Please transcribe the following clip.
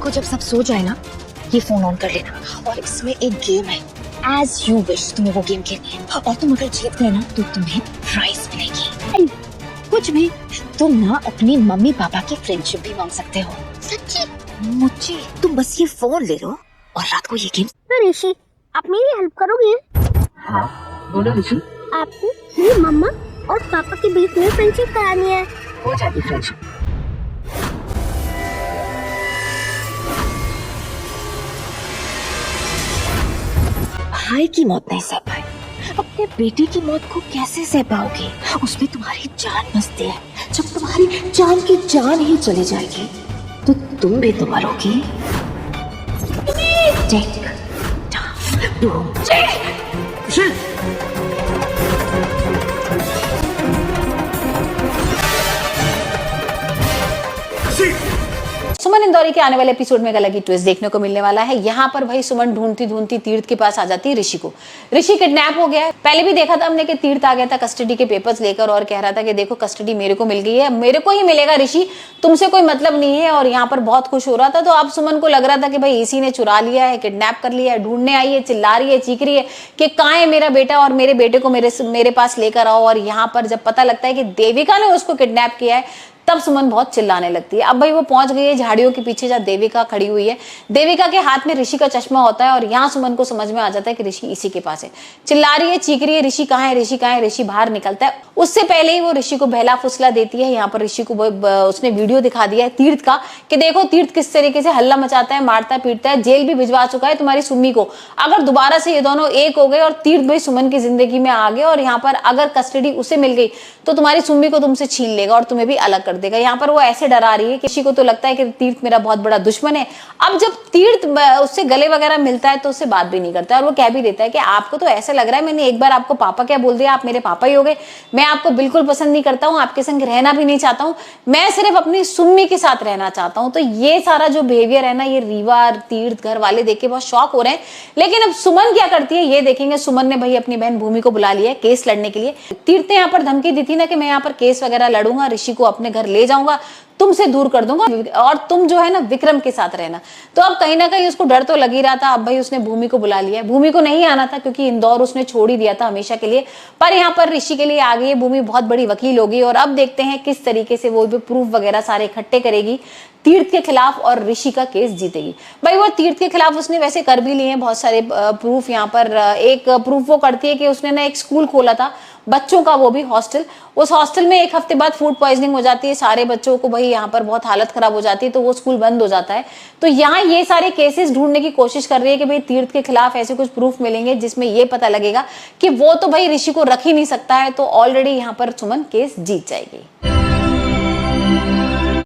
को जब सब सो जाए ना, ये फोन ऑन कर लेना और इसमें एक गेम है, एज यू विश। तुम्हें वो गेम खेलनी है और तुम अगर जीत गए ना तो तुम्हें प्राइज मिलेगी। कुछ भी, तुम ना अपनी मम्मी पापा की फ्रेंडशिप भी मांग सकते हो। सच्ची? मुझे तुम बस ये फोन ले लो और रात को ये गेम। तो ऋषि, आप मेरी हेल्प करोगे? हाँ बोलो ऋषि। आपको मेरी मम्मा और पापा के बीच में फ्रेंडशिप करानी है। हो जाती फ्रेंडशिप। भाई की मौत नहीं सह पाए, अपने बेटे की मौत को कैसे सह पाओगे? उसमें तुम्हारी जान बसती है। जब तुम्हारी जान की जान ही चली जाएगी तो तुम भी तो मरोगी। सुमन इंदौरी के आने वाले एपिसोड में एक अलग ही ट्विस्ट देखने को मिलने वाला है। यहाँ पर भाई सुमन ढूंढती ढूंढती तीर्थ के पास आ जाती है ऋषि को। ऋषि किडनैप हो गया है। पहले भी देखा था हमने कि तीर्थ आ गया था कस्टडी के पेपर्स लेकर और कह रहा था कि देखो कस्टडी मेरे को मिल गई है, मेरे को ही मिलेगा ऋषि, तुमसे कोई मतलब नहीं है। और यहाँ पर बहुत खुश हो रहा था। तो अब सुमन को लग रहा था कि भाई इसी ने चुरा लिया है, किडनैप कर लिया है, ढूंढने आई है, चिल्ला रही है, चीख रही है कि कहाँ है मेरा बेटा और मेरे बेटे को मेरे पास लेकर आओ। और यहाँ पर जब पता लगता है कि देविका ने उसको किडनैप किया है तब सुमन बहुत चिल्लाने लगती है। अब भाई वो पहुंच गई है झाड़ियों के पीछे जहाँ देविका खड़ी हुई है। देविका के हाथ में ऋषि का चश्मा होता है और यहाँ सुमन को समझ में आ जाता है कि ऋषि इसी के पास है। चिल्ला रही है, चीख रही है, ऋषि कहाँ है, ऋषि कहाँ है। ऋषि बाहर निकलता है। उससे पहले ही वो ऋषि को बहला फुसला देती है। यहाँ पर ऋषि को उसने वीडियो दिखा दिया है तीर्थ का कि देखो तीर्थ किस तरीके से हल्ला मचाता है, मारता पीटता है, जेल भी भिजवा चुका है तुम्हारी सुम्मी को। अगर दोबारा से ये दोनों एक हो गए और तीर्थ भाई सुमन की जिंदगी में आ गए और यहाँ पर अगर कस्टडी उसे मिल गई तो तुम्हारी सुम्मी को तुमसे छीन लेगा और तुम्हें भी अलग कर देगा। यहाँ पर वो ऐसे डरा रही है कि ऋषि को तो लगता है कि तीर्थ मेरा बहुत बड़ा दुश्मन है। अब जब तीर्थ उससे गले वगैरह मिलता है तो उससे बात भी नहीं करता है और वो कह भी देता है कि आपको तो ऐसा लग रहा है मैंने एक बार आपको पापा क्या बोल दिया, आप मेरे पापा ही हो गए। मैं आपको बिल्कुल पसंद नहीं करता हूँ, आपके संग रहना भी नहीं चाहता हूँ, मैं सिर्फ अपनी सुम्मी के साथ रहना चाहता हूँ। तो ये सारा जो बिहेवियर है ना, ये रीवा तीर्थ घर वाले देख के बहुत शॉक हो रहे हैं। लेकिन अब सुमन क्या करती है ये देखेंगे। सुमन ने भाई अपनी बहन भूमि को बुला लिया है केस लड़ने के लिए। तीर्थ ने यहाँ पर धमकी दी थी ना कि मैं यहाँ पर केस वगैरह लड़ूंगा, ऋषि को अपने घर ले जाऊंगा, तुमसे दूर कर दूंगा और तुम जो है ना विक्रम के साथ रहना। तो अब कहीं ना कहीं उसको डर तो लग ही रहा था। अब भाई उसने भूमि को बुला लिया है। भूमि को नहीं आना था क्योंकि इंदौर उसने छोड़ ही दिया था हमेशा के लिए, पर यहाँ पर ऋषि के लिए आ गई है। भूमि बहुत बड़ी वकील होगी और अब देखते हैं किस तरीके से वो भी प्रूफ वगैरह सारे इकट्ठे करेगी तीर्थ के खिलाफ और ऋषि का केस जीतेगी। भाई वो तीर्थ के खिलाफ उसने वैसे कर भी लिए हैं बहुत सारे प्रूफ। यहाँ पर एक प्रूफ वो करती है कि उसने ना एक स्कूल खोला था बच्चों का, वो भी हॉस्टल। उस हॉस्टल में एक हफ्ते बाद फूड पॉइजनिंग हो जाती है सारे बच्चों को, भाई यहाँ पर बहुत हालत खराब हो जाती है तो वो स्कूल बंद हो जाता है। तो यहाँ ये सारे केसेस ढूंढने की कोशिश कर रही है कि भाई तीर्थ के खिलाफ ऐसे कुछ प्रूफ मिलेंगे जिसमें ये पता लगेगा कि वो तो भाई ऋषि को रख ही नहीं सकता है। तो ऑलरेडी यहाँ पर सुमन केस जीत जाएगी।